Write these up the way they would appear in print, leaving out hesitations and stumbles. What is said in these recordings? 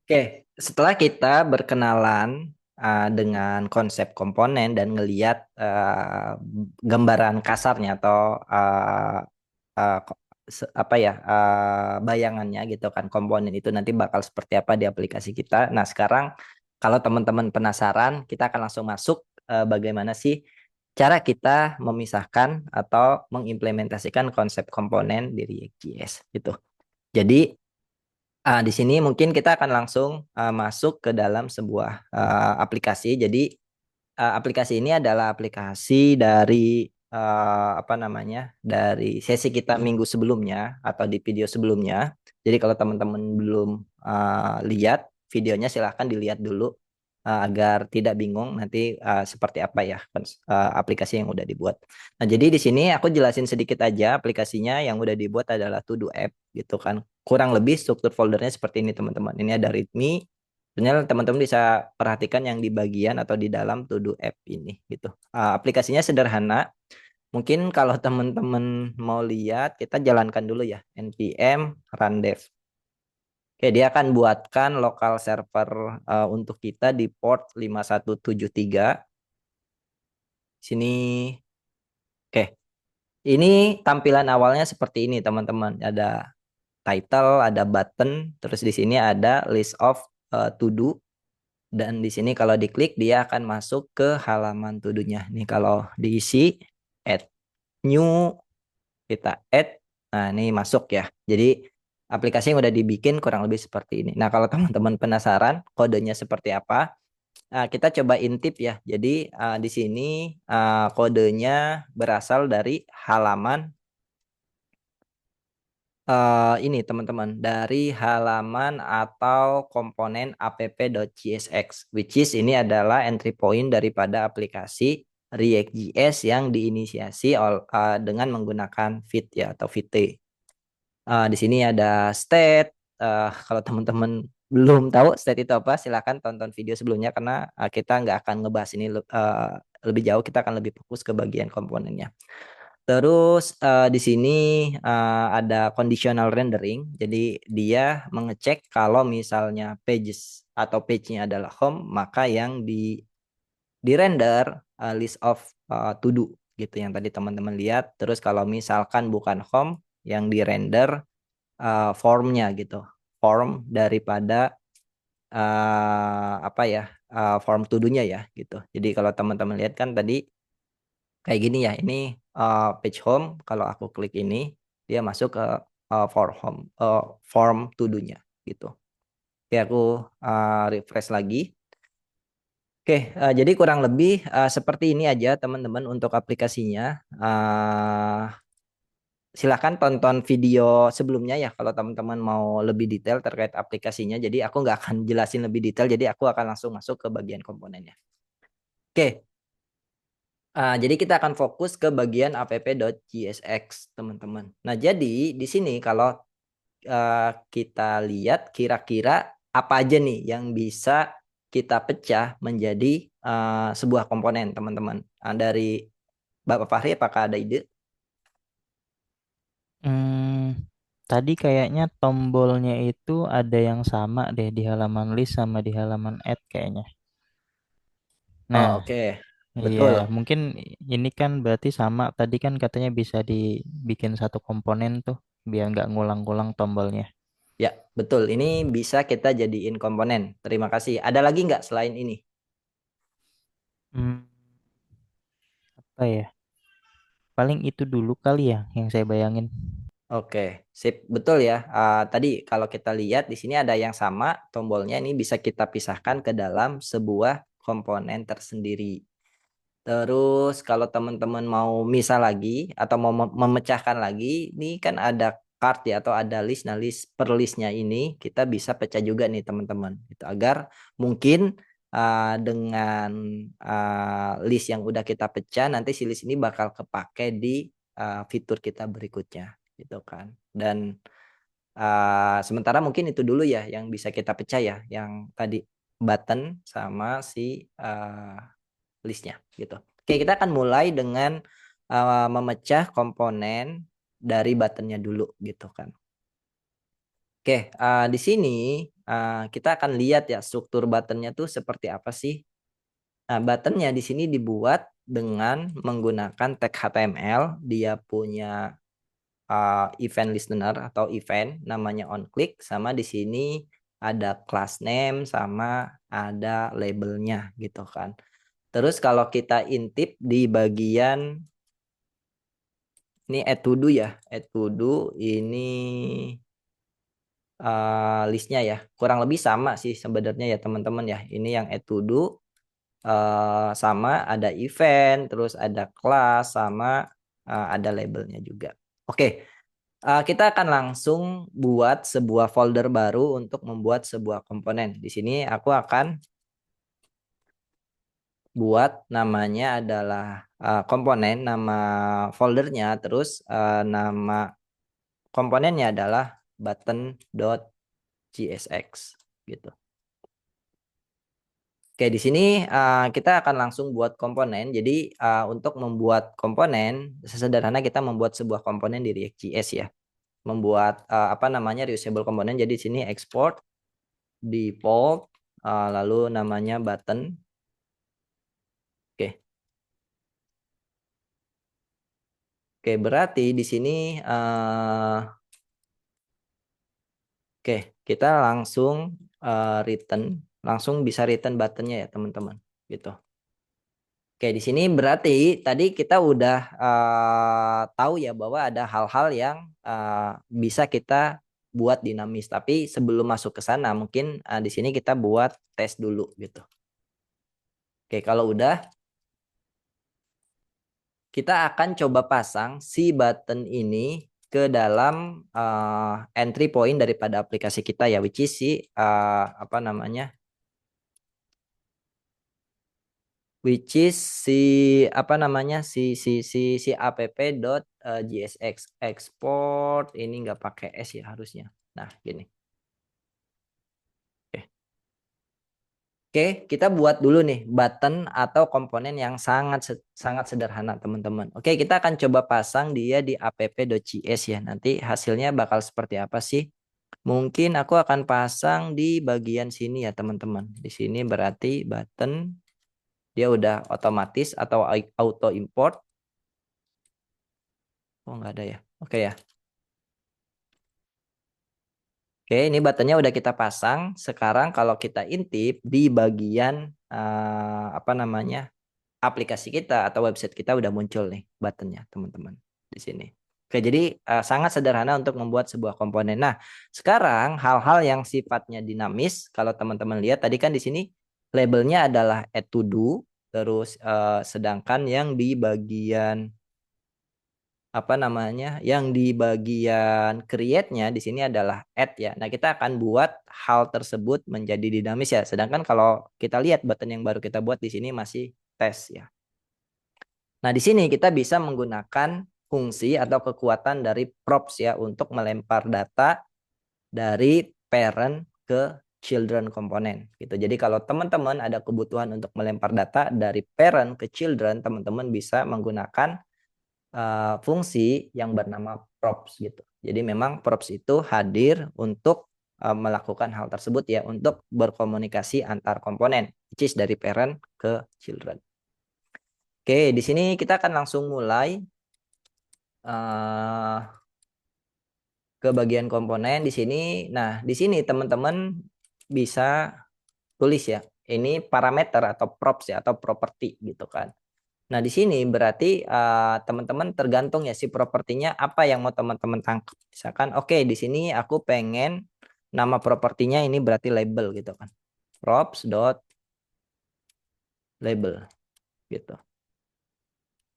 Oke, setelah kita berkenalan dengan konsep komponen dan ngeliat gambaran kasarnya atau apa ya bayangannya gitu kan komponen itu nanti bakal seperti apa di aplikasi kita. Nah, sekarang kalau teman-teman penasaran, kita akan langsung masuk bagaimana sih cara kita memisahkan atau mengimplementasikan konsep komponen di React.js gitu. Jadi di sini mungkin kita akan langsung masuk ke dalam sebuah aplikasi. Jadi aplikasi ini adalah aplikasi dari apa namanya? Dari sesi kita minggu sebelumnya atau di video sebelumnya. Jadi kalau teman-teman belum lihat videonya silahkan dilihat dulu agar tidak bingung nanti seperti apa ya aplikasi yang udah dibuat. Nah, jadi di sini aku jelasin sedikit aja aplikasinya yang udah dibuat adalah To Do App gitu kan. Kurang lebih struktur foldernya seperti ini teman-teman. Ini ada README. Sebenarnya teman-teman bisa perhatikan yang di bagian atau di dalam To Do App ini gitu. Aplikasinya sederhana. Mungkin kalau teman-teman mau lihat, kita jalankan dulu ya. npm run dev. Oke, dia akan buatkan lokal server untuk kita di port 5173. Sini, oke. Ini tampilan awalnya seperti ini, teman-teman. Ada title, ada button, terus di sini ada list of to do. Dan di sini kalau diklik dia akan masuk ke halaman to do-nya. Nih kalau diisi add new, kita add. Nah, ini masuk ya. Jadi aplikasi yang udah dibikin kurang lebih seperti ini. Nah, kalau teman-teman penasaran kodenya seperti apa, kita coba intip ya. Jadi di sini kodenya berasal dari halaman ini teman-teman dari halaman atau komponen app.csx, which is ini adalah entry point daripada aplikasi React.js yang diinisiasi dengan menggunakan Vite ya atau Vite. Di sini ada state. Kalau teman-teman belum tahu state itu apa, silakan tonton video sebelumnya karena kita nggak akan ngebahas ini lebih jauh. Kita akan lebih fokus ke bagian komponennya. Terus di sini ada conditional rendering. Jadi dia mengecek kalau misalnya pages atau page-nya adalah home, maka yang di render list of to do gitu yang tadi teman-teman lihat. Terus kalau misalkan bukan home, yang di render formnya gitu. Form daripada apa ya? Form to do-nya ya gitu. Jadi kalau teman-teman lihat kan tadi kayak gini ya. Ini page home. Kalau aku klik ini, dia masuk ke form home, form to do-nya gitu. Oke, aku refresh lagi. Oke, jadi kurang lebih seperti ini aja teman-teman untuk aplikasinya. Silahkan tonton video sebelumnya ya kalau teman-teman mau lebih detail terkait aplikasinya. Jadi aku nggak akan jelasin lebih detail, jadi aku akan langsung masuk ke bagian komponennya. Oke, jadi kita akan fokus ke bagian app.jsx, teman-teman. Nah, jadi di sini kalau kita lihat kira-kira apa aja nih yang bisa kita pecah menjadi sebuah komponen, teman-teman. Dari Bapak Fahri, apakah ada ide? Hmm, tadi kayaknya tombolnya itu ada yang sama deh di halaman list sama di halaman add kayaknya. Nah, Oh, oke. iya, Betul. mungkin ini kan berarti sama. Tadi kan katanya bisa dibikin satu komponen tuh biar nggak ngulang-ngulang tombolnya. Ya, betul. Ini bisa kita jadiin komponen. Terima kasih. Ada lagi nggak selain ini? Hmm, apa ya? Paling itu dulu kali ya yang saya bayangin. Oke, sip. Betul ya. Tadi kalau kita lihat di sini ada yang sama, tombolnya ini bisa kita pisahkan ke dalam sebuah komponen tersendiri. Terus kalau teman-teman mau misal lagi atau mau memecahkan lagi, ini kan ada card ya atau ada list. Nah, list per listnya ini kita bisa pecah juga nih teman-teman. Gitu agar mungkin dengan list yang udah kita pecah nanti si list ini bakal kepake di fitur kita berikutnya gitu kan. Dan sementara mungkin itu dulu ya yang bisa kita pecah ya, yang tadi button sama si listnya gitu. Oke, kita akan mulai dengan memecah komponen dari buttonnya dulu gitu kan. Oke, di sini kita akan lihat ya struktur buttonnya tuh seperti apa sih. Nah, buttonnya di sini dibuat dengan menggunakan tag HTML. Dia punya event listener atau event namanya onClick, sama di sini ada class name sama ada labelnya gitu kan. Terus kalau kita intip di bagian ini add to do ya, add to do ini listnya ya, kurang lebih sama sih sebenarnya ya teman-teman ya. Ini yang add to do sama ada event, terus ada kelas sama ada labelnya juga. Oke, kita akan langsung buat sebuah folder baru untuk membuat sebuah komponen. Di sini aku akan buat namanya adalah komponen, nama foldernya, terus nama komponennya adalah button.jsx gitu. Oke, di sini kita akan langsung buat komponen. Jadi untuk membuat komponen, sesederhana kita membuat sebuah komponen di React.js ya. Membuat apa namanya reusable komponen. Jadi di sini export default lalu namanya button. Oke. Oke, berarti di sini oke, kita langsung return, langsung bisa return buttonnya ya teman-teman, gitu. Oke, di sini berarti tadi kita udah tahu ya bahwa ada hal-hal yang bisa kita buat dinamis. Tapi sebelum masuk ke sana, mungkin di sini kita buat tes dulu gitu. Oke, kalau udah, kita akan coba pasang si button ini ke dalam entry point daripada aplikasi kita ya, which is si apa namanya, apa namanya si app.jsx export ini nggak pakai s ya harusnya. Nah gini. Oke, kita buat dulu nih button atau komponen yang sangat sederhana teman-teman. Oke, kita akan coba pasang dia di app.js ya. Nanti hasilnya bakal seperti apa sih? Mungkin aku akan pasang di bagian sini ya teman-teman. Di sini berarti button dia udah otomatis atau auto import. Oh nggak ada ya. Oke ya. Oke, ini buttonnya udah kita pasang. Sekarang kalau kita intip di bagian apa namanya aplikasi kita atau website kita udah muncul nih buttonnya teman-teman di sini. Oke, jadi sangat sederhana untuk membuat sebuah komponen. Nah, sekarang hal-hal yang sifatnya dinamis, kalau teman-teman lihat tadi kan di sini labelnya adalah add to do, terus sedangkan yang di bagian apa namanya, yang di bagian create-nya di sini adalah add ya. Nah, kita akan buat hal tersebut menjadi dinamis ya. Sedangkan kalau kita lihat button yang baru kita buat di sini masih tes ya. Nah, di sini kita bisa menggunakan fungsi atau kekuatan dari props ya untuk melempar data dari parent ke children komponen gitu. Jadi kalau teman-teman ada kebutuhan untuk melempar data dari parent ke children, teman-teman bisa menggunakan fungsi yang bernama props gitu. Jadi memang props itu hadir untuk melakukan hal tersebut ya, untuk berkomunikasi antar komponen, which is dari parent ke children. Oke, di sini kita akan langsung mulai ke bagian komponen di sini. Nah, di sini teman-teman bisa tulis ya. Ini parameter atau props ya atau properti gitu kan. Nah, di sini berarti teman-teman tergantung ya si propertinya apa yang mau teman-teman tangkap. Misalkan oke, di sini aku pengen nama propertinya ini berarti label gitu kan. Props dot label gitu.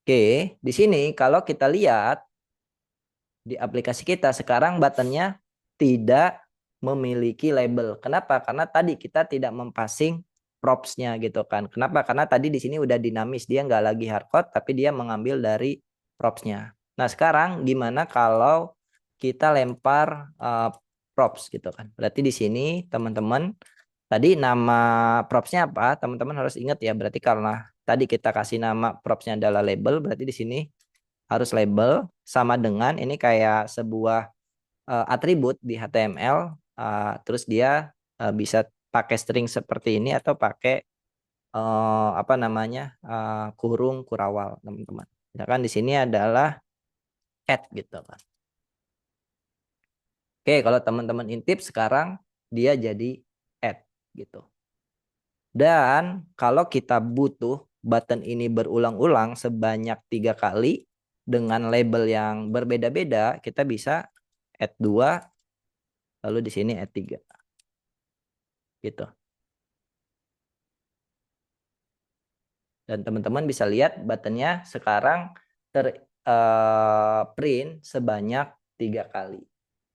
Oke, di sini kalau kita lihat di aplikasi kita sekarang buttonnya tidak memiliki label. Kenapa? Karena tadi kita tidak mempassing props-nya gitu kan. Kenapa? Karena tadi di sini udah dinamis, dia nggak lagi hardcode tapi dia mengambil dari props-nya. Nah, sekarang gimana kalau kita lempar props gitu kan. Berarti di sini teman-teman tadi nama propsnya apa? Teman-teman harus ingat ya. Berarti karena tadi kita kasih nama propsnya adalah label, berarti di sini harus label sama dengan ini kayak sebuah atribut di HTML. Terus dia bisa pakai string seperti ini atau pakai apa namanya kurung kurawal teman-teman. Misalkan di sini adalah add gitu kan. Oke, kalau teman-teman intip sekarang dia jadi add gitu. Dan kalau kita butuh button ini berulang-ulang sebanyak 3 kali dengan label yang berbeda-beda, kita bisa add 2, lalu di sini add 3 gitu. Dan teman-teman bisa lihat buttonnya sekarang print sebanyak 3 kali.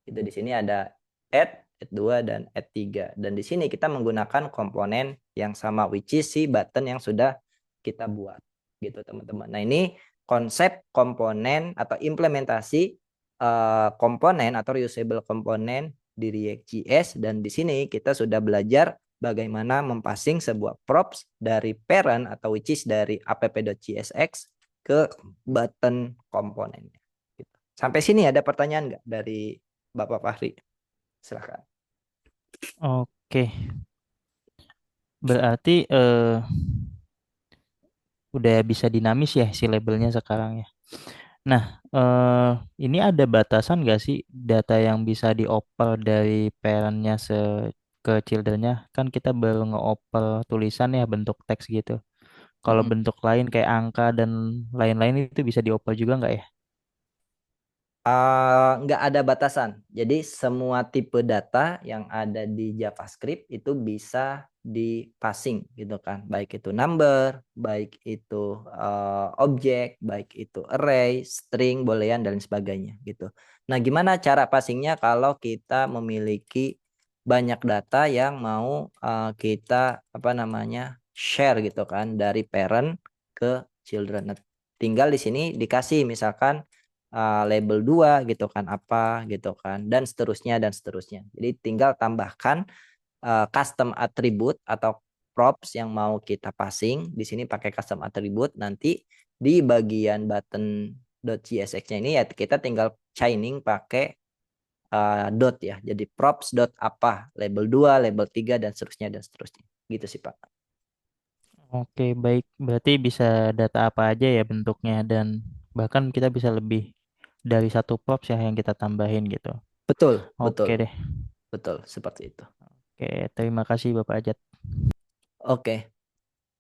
Itu di sini ada add 2 dan add 3. Dan di sini kita menggunakan komponen yang sama which is si button yang sudah kita buat gitu teman-teman. Nah, ini konsep komponen atau implementasi komponen atau reusable komponen di React.js, dan di sini kita sudah belajar bagaimana mempassing sebuah props dari parent atau which is dari app.csx ke button komponennya. Gitu. Sampai sini ada pertanyaan nggak dari Bapak Fahri? Silakan. Oke, berarti udah bisa dinamis ya si labelnya sekarang ya. Nah, ini ada batasan nggak sih data yang bisa diopel dari parentnya ke childrennya? Kan kita baru ngeopel tulisan ya bentuk teks gitu. Kalau Mm-mm. bentuk lain kayak angka dan lain-lain itu bisa diopel juga nggak ya? Nggak ada batasan. Jadi semua tipe data yang ada di JavaScript itu bisa di-passing gitu kan. Baik itu number, baik itu objek, baik itu array, string, boolean dan sebagainya gitu. Nah, gimana cara passingnya kalau kita memiliki banyak data yang mau kita apa namanya share gitu kan dari parent ke children. Nah, tinggal di sini dikasih misalkan label 2 gitu kan apa gitu kan dan seterusnya dan seterusnya. Jadi tinggal tambahkan custom attribute atau props yang mau kita passing. Di sini pakai custom attribute, nanti di bagian button.csx-nya ini ya kita tinggal chaining pakai dot ya. Jadi props dot apa label 2, label 3 dan seterusnya dan seterusnya. Gitu sih Pak. Oke, baik. Berarti bisa data apa aja ya bentuknya dan bahkan kita bisa lebih dari satu props ya yang kita tambahin gitu. Betul, Oke betul, deh. betul seperti itu. Oke, terima kasih Bapak Ajat. Oke.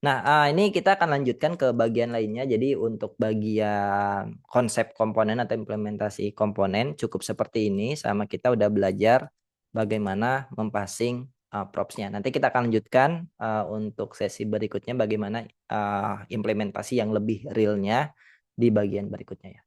Nah, ini kita akan lanjutkan ke bagian lainnya. Jadi untuk bagian konsep komponen atau implementasi komponen cukup seperti ini. Sama kita udah belajar bagaimana mempassing props-nya. Nanti kita akan lanjutkan untuk sesi berikutnya bagaimana implementasi yang lebih realnya di bagian berikutnya ya.